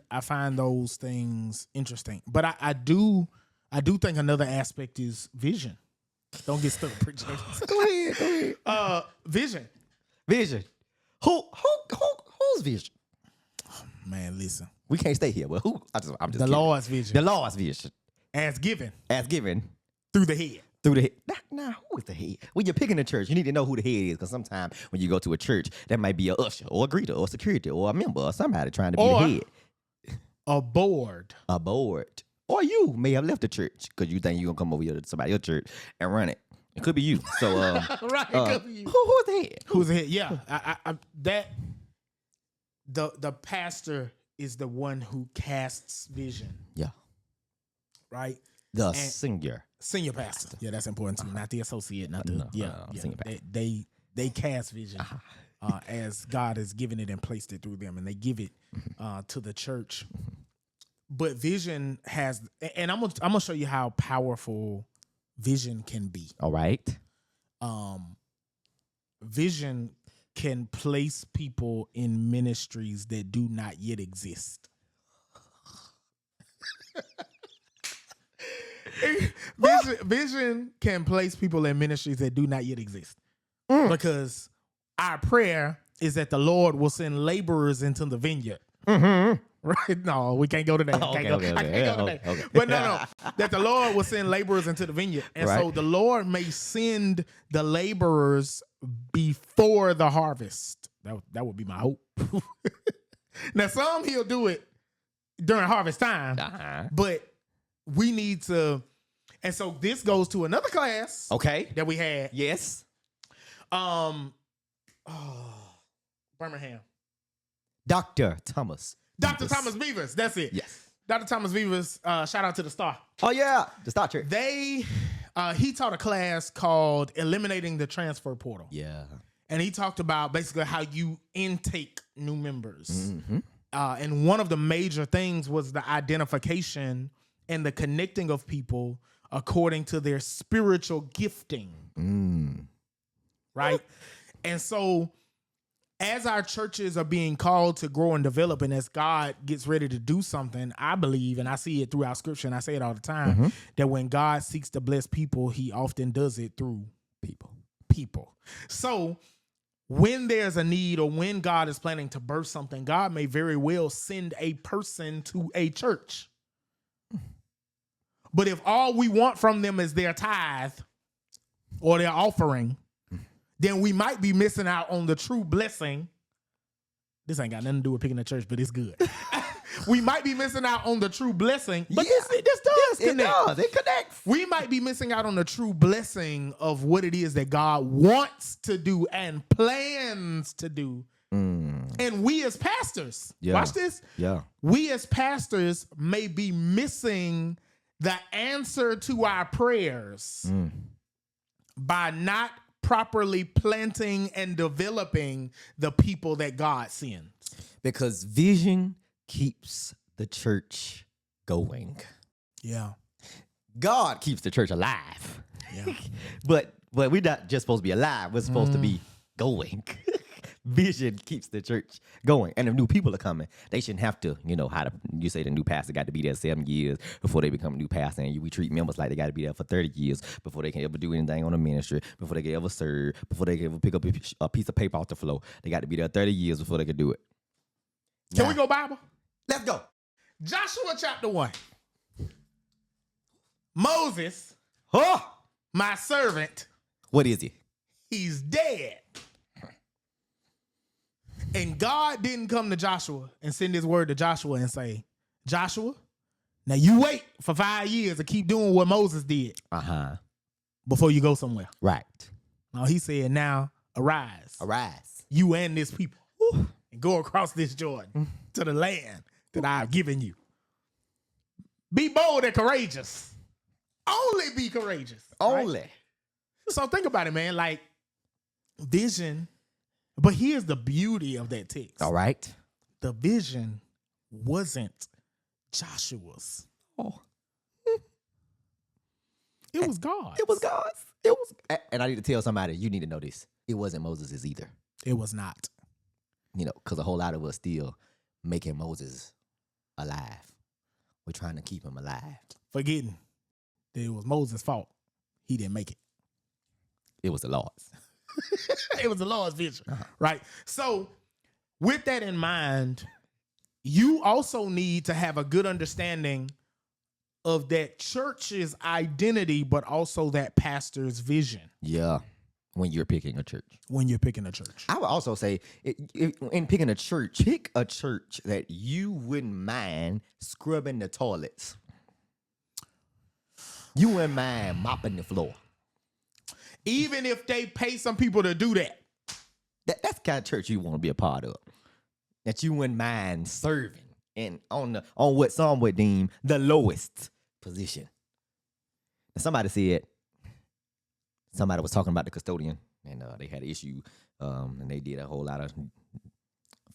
those things interesting. But I do think another aspect is vision. Don't get stuck preaching. Go ahead. Vision. Who's vision? Man, listen. We can't stay here. Well, who? I'm just The kidding. Lord's vision. The Lord's vision. As given Through the head. the head. Now, who is the head? When you're picking a church, you need to know who the head is, because sometimes when you go to a church, that might be a usher or a greeter or security or a member or somebody trying to be the head. A board. Or you may have left the church because you think you're going to come over here to somebody else's church and run it. It could be you. So, Right, it could be you. Who's the head? Who's the head? Yeah. The pastor is the one who casts vision. Yeah. Right? The senior pastor. Yeah, that's important to me. Not the associate, not the senior pastor. They cast vision as God has given it and placed it through them, and they give it to the church. But vision has, and I'm gonna show you how powerful vision can be. All right. Vision can place people in ministries that do not yet exist. Vision can place people in ministries that do not yet exist. Because our prayer is that the Lord will send laborers into the vineyard. Right? No, we can't go to that. I can't go to that. But no. That the Lord will send laborers into the vineyard. And so the Lord may send the laborers before the harvest. That would be my hope. Now, some he'll do it during harvest time. But we need to. And so this goes to another class. Okay. That we had. Yes. Birmingham. Dr. Thomas Beavers. That's it. Yes. Dr. Thomas Beavers. Shout out to the Star. Oh yeah, the Star Church. He taught a class called Eliminating the Transfer Portal. Yeah. And he talked about basically how you intake new members. And one of the major things was the identification and the connecting of people according to their spiritual gifting. Right? And so as our churches are being called to grow and develop, and as God gets ready to do something, I believe, and I see it throughout Scripture, and I say it all the time, that when God seeks to bless people, he often does it through people. So when there's a need or when God is planning to birth something, God may very well send a person to a church. But if all we want from them is their tithe or their offering, then we might be missing out on the true blessing. This ain't got nothing to do with picking a church, but it's good. We might be missing out on the true blessing, but this does connect. It connects. We might be missing out on the true blessing of what it is that God wants to do and plans to do. And we as pastors, watch this. Yeah. We as pastors may be missing the answer to our prayers by not properly planting and developing the people that God sends. Because vision keeps the church going. Yeah. God keeps the church alive. Yeah. But we're not just supposed to be alive. We're supposed to be going. Vision keeps the church going. And if new people are coming, they shouldn't have to, you say the new pastor got to be there 7 years before they become a new pastor. And we treat members like they got to be there for 30 years before they can ever do anything on the ministry, before they can ever serve, before they can ever pick up a piece of paper off the floor. They got to be there 30 years before they can do it. Can we go Bible? Let's go. Joshua chapter 1. Moses, my servant. What is he? He's dead. And God didn't come to Joshua and send his word to Joshua and say, Joshua, now you wait for 5 years to keep doing what Moses did before you go somewhere. Right. No, he said, now arise. Arise. You and this people. And go across this Jordan to the land that I've given you. Be bold and courageous. Only be courageous. Only. Right? So think about it, man. Like, vision. But here's the beauty of that text. All right. The vision wasn't Joshua's. Oh. It was God's. It was God's. And I need to tell somebody, you need to know this. It wasn't Moses' either. It was not. Because a whole lot of us still making Moses alive. We're trying to keep him alive. Forgetting that it was Moses' fault. He didn't make it. It was the Lord's. It was the Lord's vision, right? So with that in mind, you also need to have a good understanding of that church's identity, but also that pastor's vision. Yeah, when you're picking a church. When you're picking a church. I would also say, in picking a church, pick a church that you wouldn't mind scrubbing the toilets. You wouldn't mind mopping the floor. Even if they pay some people to do that. That's the kind of church you want to be a part of. That you wouldn't mind serving and on what some would deem the lowest position. And somebody was talking about the custodian, and they had an issue, and they did a whole lot of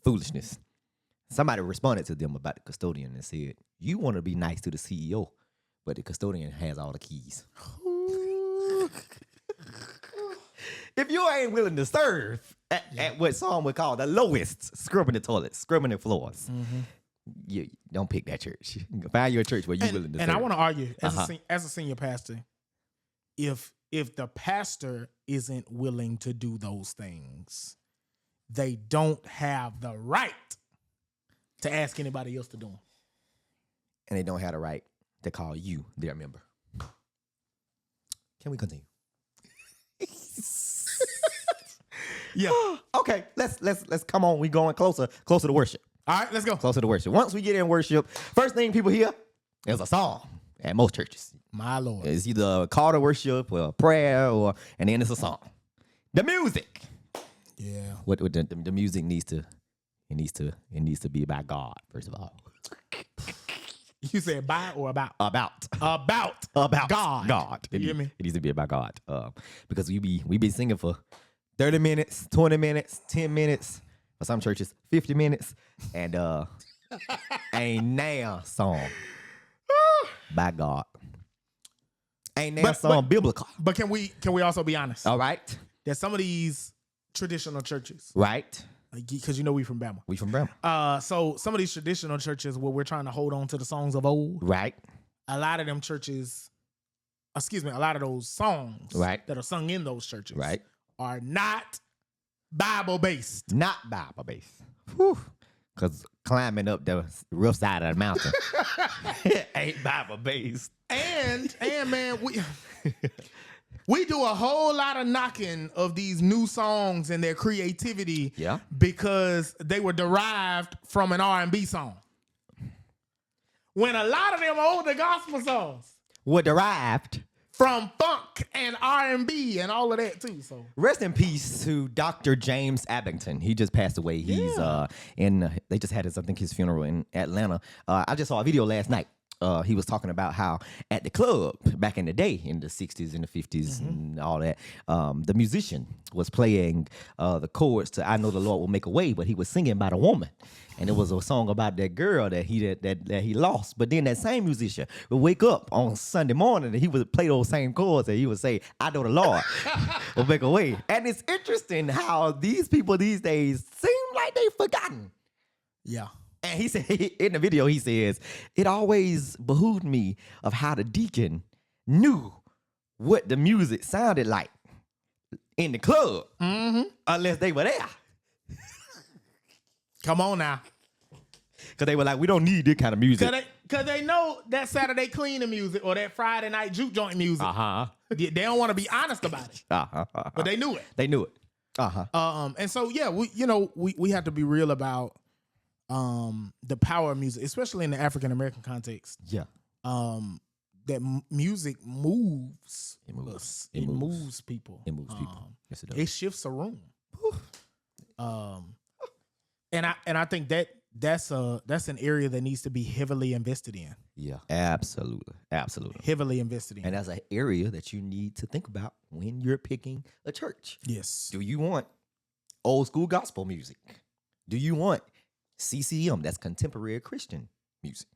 foolishness. Somebody responded to them about the custodian and said, you want to be nice to the CEO, but the custodian has all the keys. If you ain't willing to serve at what some would call the lowest, scrubbing the toilets, scrubbing the floors, you don't pick that church. Find you a church where you're willing to serve. And I want to argue, as a senior pastor, if the pastor isn't willing to do those things, they don't have the right to ask anybody else to do them. And they don't have the right to call you their member. Can we continue? Yeah. Okay, let's come on. We going closer to worship. All right, let's go. Closer to worship. Once we get in worship, first thing people hear is a song at most churches. My Lord. It's either a call to worship or a prayer, and then it's a song. The music. Yeah. What the music needs to be about God, first of all. You said by or about? About God. God. You hear me? It needs to be about God. Because we be singing for 30 minutes, 20 minutes, 10 minutes, for some churches, 50 minutes, and ain't now song by God. Ain't now song biblical. But can we also be honest? All right. That some of these traditional churches, right? Because we from Bama. We from Bama. So some of these traditional churches where we're trying to hold on to the songs of old, right? A lot of them churches, a lot of those songs, right, that are sung in those churches, right, are not Bible based. Not Bible based. Because climbing up the rough side of the mountain ain't Bible based. And man, we do a whole lot of knocking of these new songs and their creativity, because they were derived from an R&B song. When a lot of them older gospel songs were derived from funk and R&B and all of that too. So rest in peace to Dr. James Abington. He just passed away. He's they just had his funeral in Atlanta. I just saw a video last night he was talking about how at the club back in the day, in the 60s and the 50s and all that, the musician was playing the chords to "I Know the Lord Will Make a Way," but he was singing about a woman. And it was a song about that girl that he lost. But then that same musician would wake up on Sunday morning and he would play those same chords and he would say, "I know the Lord will make a way." And it's interesting how these people these days seem like they've forgotten. Yeah. And he said in the video, he says, "It always behooved me of how the deacon knew what the music sounded like in the club, unless they were there. Come on now. Because they were like, we don't need this kind of music." Because they know that Saturday cleaning music or that Friday night juke joint music. They don't want to be honest about it. But they knew it. They knew it. And so, yeah, we have to be real about the power of music, especially in the African American context. Yeah. That music moves. It moves. Us. It moves people. It moves people. Yes, it does. It shifts a room. And I think that's an area that needs to be heavily invested in. Yeah, absolutely. Heavily invested in. And that's an area that you need to think about when you're picking a church. Yes. Do you want old school gospel music? Do you want CCM, that's contemporary Christian music?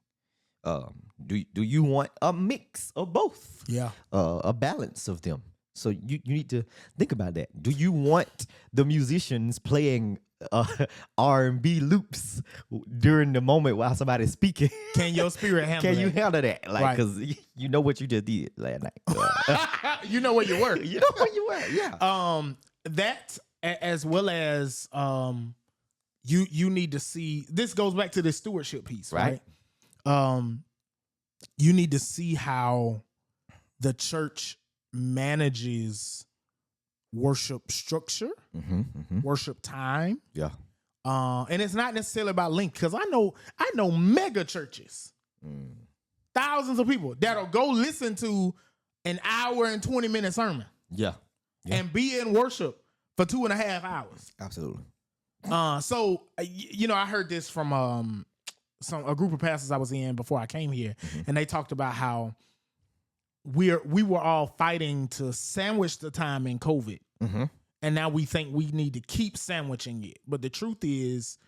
Do you want a mix of both? Yeah. A balance of them. So you need to think about that. Do you want the musicians playing R&B loops during the moment while somebody's speaking? Can your spirit handle Can that? you handle that? Like, Right. because you know what you just did last night. You know where you were. You know where you were, yeah. That as well as you need to see, this goes back to the stewardship piece, right? You need to see how the church manages worship structure, worship time. Yeah. And it's not necessarily about length, because I know mega churches, thousands of people that'll go listen to an hour and 20-minute sermon Yeah. and be in worship for 2.5 hours. Absolutely. So I heard this from a group of pastors I was in before I came here, and they talked about how we were all fighting to sandwich the time in COVID. And now we think we need to keep sandwiching it. But the truth is,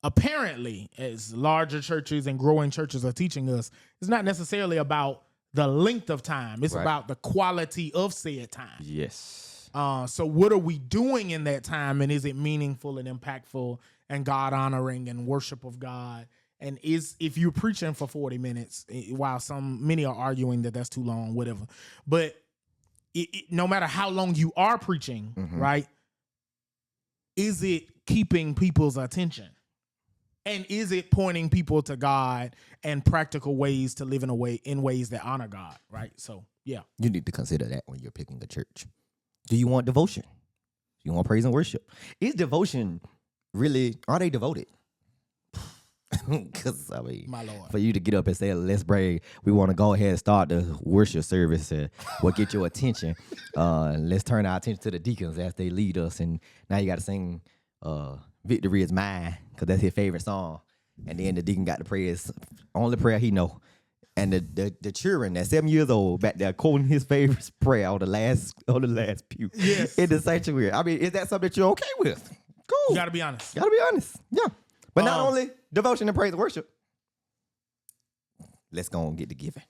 apparently, as larger churches and growing churches are teaching us, it's not necessarily about the length of time. It's about the quality of said time. Yes. So what are we doing in that time? And is it meaningful and impactful and God honoring and worship of God? And if you're preaching for 40 minutes, while many are arguing that that's too long, whatever. But no matter how long you are preaching, right? Is it keeping people's attention? And is it pointing people to God and practical ways to live in ways that honor God, right? So, yeah. You need to consider that when you're picking a church. Do you want devotion? Do you want praise and worship? Is devotion really, are they devoted? Because, I mean, My Lord. for you to get up and say, let's pray, we want to go ahead and start the worship service and what get your attention. Let's turn our attention to the deacons as they lead us. And now you got to sing Victory Is Mine, because that's his favorite song. And then the deacon got to pray his only prayer he know. And the children at 7 years old back there quoting his favorite prayer on the last pew in the sanctuary. I mean, is that something that you're okay with? Cool. You got to be honest. Gotta be honest. Yeah. But not only devotion and praise and worship. Let's go and get to giving.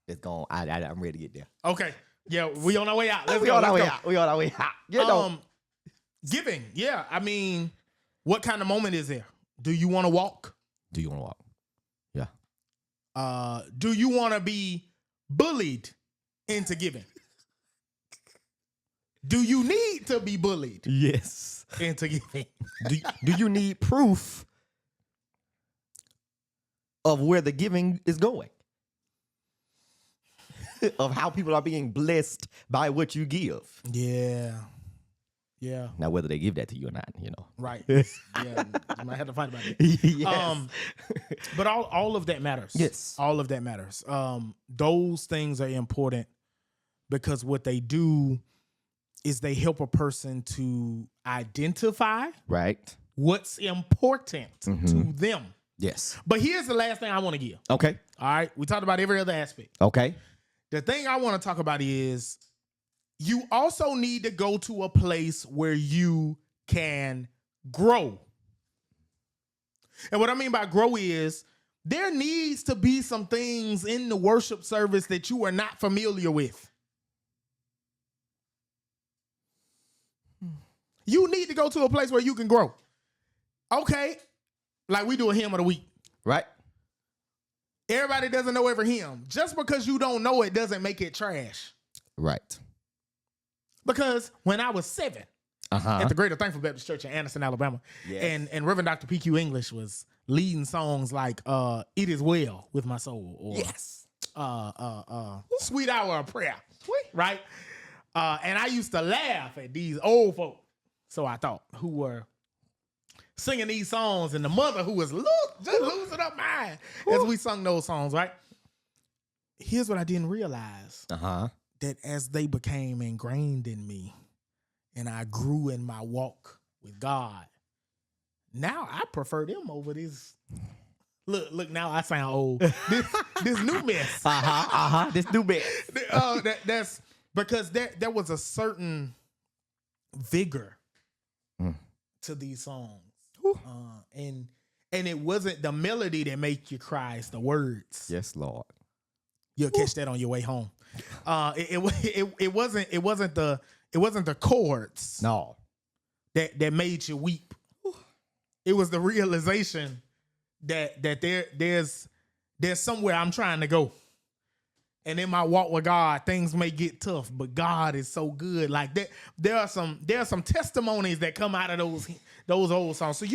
Let's go on. I'm ready to get there. Okay. Yeah, we on our way out. Let's We go. on our way Let's go. out. We on our way out. You know. Giving. Yeah. I mean, what kind of moment is there? Do you want to walk? Do you want to walk? Yeah. Do you want to be bullied into giving? Do you need to be bullied Yes. into giving? Do you need proof of where the giving is going? Of how people are being blessed by what you give. Yeah. Yeah. Now, whether they give that to you or not, Right. Yeah. I might have to fight about it. Yes. But all of that matters. Yes. All of that matters. Those things are important because what they do is they help a person to identify Right. what's important to them. Yes. But here's the last thing I want to give. Okay. All right. We talked about every other aspect. Okay. The thing I want to talk about is you also need to go to a place where you can grow. And what I mean by grow is there needs to be some things in the worship service that you are not familiar with. You need to go to a place where you can grow. Okay, like we do a hymn of the week. Right. Everybody doesn't know every hymn. Just because you don't know it doesn't make it trash. Right. Because when I was 7 at the Greater Thankful Baptist Church in Anderson, Alabama, Yes. and Reverend Dr. PQ English was leading songs like "It Is Well with My Soul" or "Sweet Hour of Prayer," right? And I used to laugh at these old folk, so I thought, who were singing these songs, and the mother who was just losing her mind as we sung those songs, right? Here's what I didn't realize. That as they became ingrained in me and I grew in my walk with God, now I prefer them over this. Look, now I sound old. This new mess. This new mess. That's because there was a certain vigor to these songs. And it wasn't the melody that make you cry, it's the words. Yes, Lord. You'll catch that on your way home. It wasn't the chords. No. That made you weep. It was the realization that there's somewhere I'm trying to go. And in my walk with God, things may get tough, but God is so good. Like there are some testimonies that come out of those old songs. So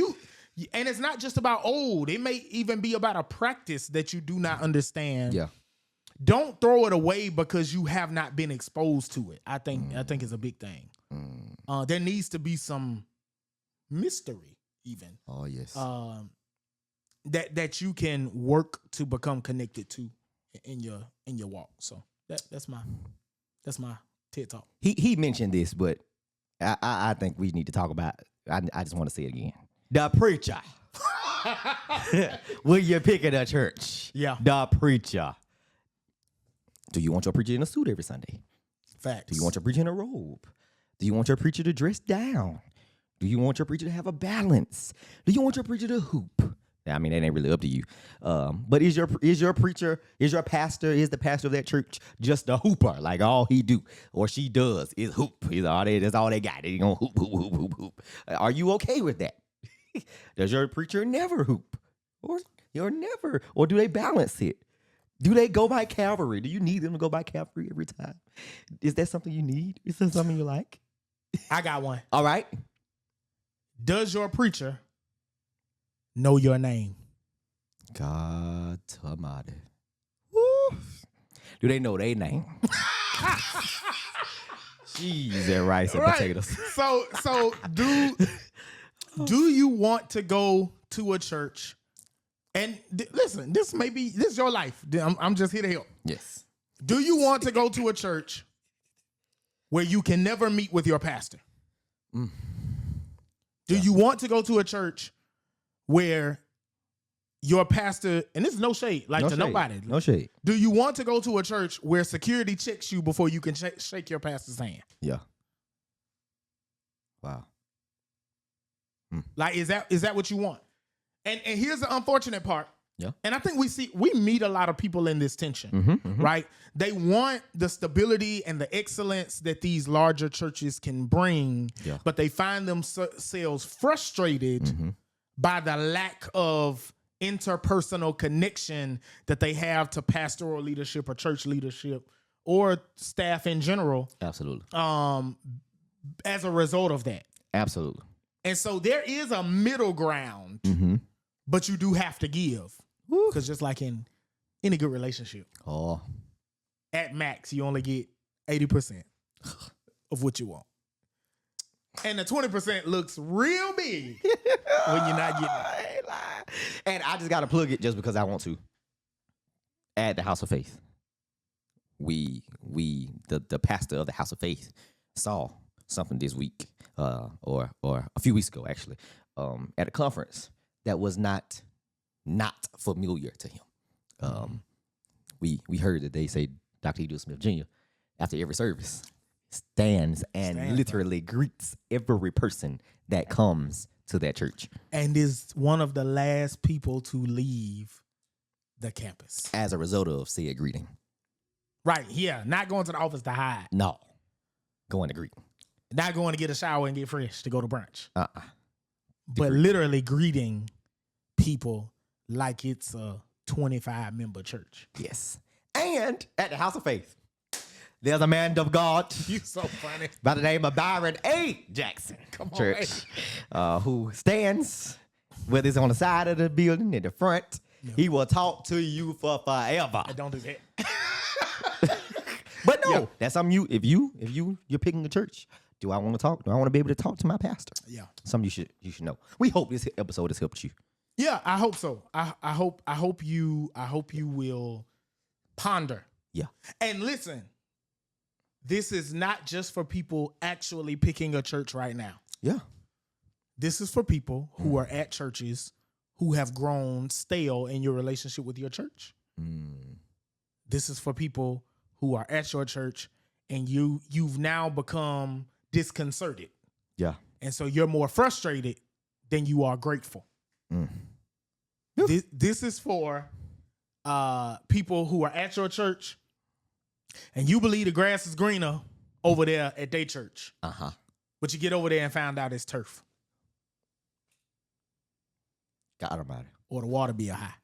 and it's not just about old. It may even be about a practice that you do not understand. Yeah. Don't throw it away because you have not been exposed to it. I think it's a big thing. There needs to be some mystery, even. Oh yes. That you can work to become connected to in your walk. So that's my TED Talk. He mentioned this, but I think we need to talk about it. I just want to say it again. The preacher. When you pick at a church. Yeah. The preacher. Do you want your preacher in a suit every Sunday? Facts. Do you want your preacher in a robe? Do you want your preacher to dress down? Do you want your preacher to have a balance? Do you want your preacher to hoop? I mean, that ain't really up to you. But is your preacher, is your pastor, is the pastor of that church just a hooper? Like all he do or she does is hoop. That's all they got. They gonna hoop, hoop, hoop, hoop, hoop. Are you okay with that? Does your preacher never hoop? Or do they balance it? Do they go by Calvary? Do you need them to go by Calvary every time? Is that something you need? Is that something you like? I got one. All right. Does your preacher know your name? God Almighty. Woo. Do they know their name? Cheese and rice and potatoes. So do you want to go to a church? And listen, this is your life. I'm just here to help. Yes. Do you want to go to a church where you can never meet with your pastor? Do you want to go to a church where your pastor, and this is no shade, nobody. No shade. Do you want to go to a church where security checks you before you can shake your pastor's hand? Yeah. Wow. Like, is that what you want? And here's the unfortunate part. Yeah. And I think we meet a lot of people in this tension, right? They want the stability and the excellence that these larger churches can bring, but they find themselves frustrated by the lack of interpersonal connection that they have to pastoral leadership or church leadership or staff in general. Absolutely. As a result of that. Absolutely. And so there is a middle ground, but you do have to give. Because just like in any good relationship, at max, you only get 80% of what you want. And the 20% looks real big when you're not getting it. And I just got to plug it just because I want to. At the House of Faith, the pastor of the House of Faith saw something this week, or a few weeks ago, actually, at a conference that was not not familiar to him. We heard that they say Dr. Edith Smith Jr. after every service stands literally greets every person that comes to that church. And is one of the last people to leave the campus. As a result of said greeting. Right, yeah. Not going to the office to hide. No. Going to greet. Not going to get a shower and get fresh to go to brunch. But Greet. literally greeting people like it's a 25-member church. Yes. And at the House of Faith, there's a man of God. You so funny. By the name of Byron A. Jackson. Come on, Church. Who stands, whether it's on the side of the building, in the front. No. He will talk to you for forever. I don't do that. But no, that's something if you're picking a church. Do I want to talk? Do I want to be able to talk to my pastor? Yeah. Something you should know. We hope this episode has helped you. Yeah, I hope so. I hope you will ponder. Yeah. And listen, this is not just for people actually picking a church right now. Yeah. This is for people who are at churches who have grown stale in your relationship with your church. This is for people who are at your church and you've now become disconcerted. Yeah. And so you're more frustrated than you are grateful. This is for people who are at your church and you believe the grass is greener over there at their church. But you get over there and find out it's turf. God almighty. Or the water be a high.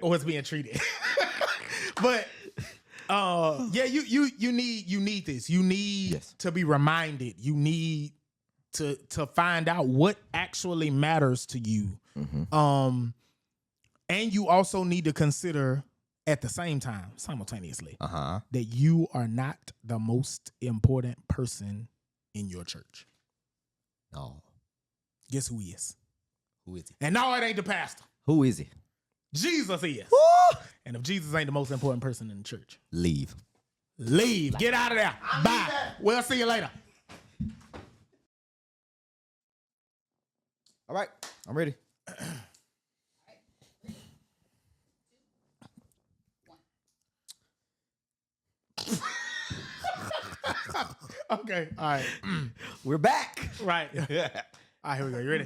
Or it's being treated. But yeah, you need this. You need to be reminded. You need to find out what actually matters to you. And you also need to consider at the same time, simultaneously, that you are not the most important person in your church. No. Guess who he is? Who is he? And no, it ain't the pastor. Who is he? Jesus is. And if Jesus ain't the most important person in the church, leave. Get out of there. Bye. We'll see you later. All right. I'm ready. Okay. All right. We're back. Right. All right, here we go. You ready?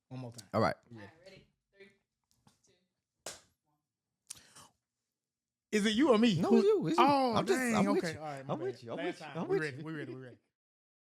One more time. All right. Ready? 3, 2, 1. Is it you or me? No, you. It's you. Oh, I'm dang. I'm okay. with you. All right. I'm with you. I'm with you. I'm We with ready. you. We ready.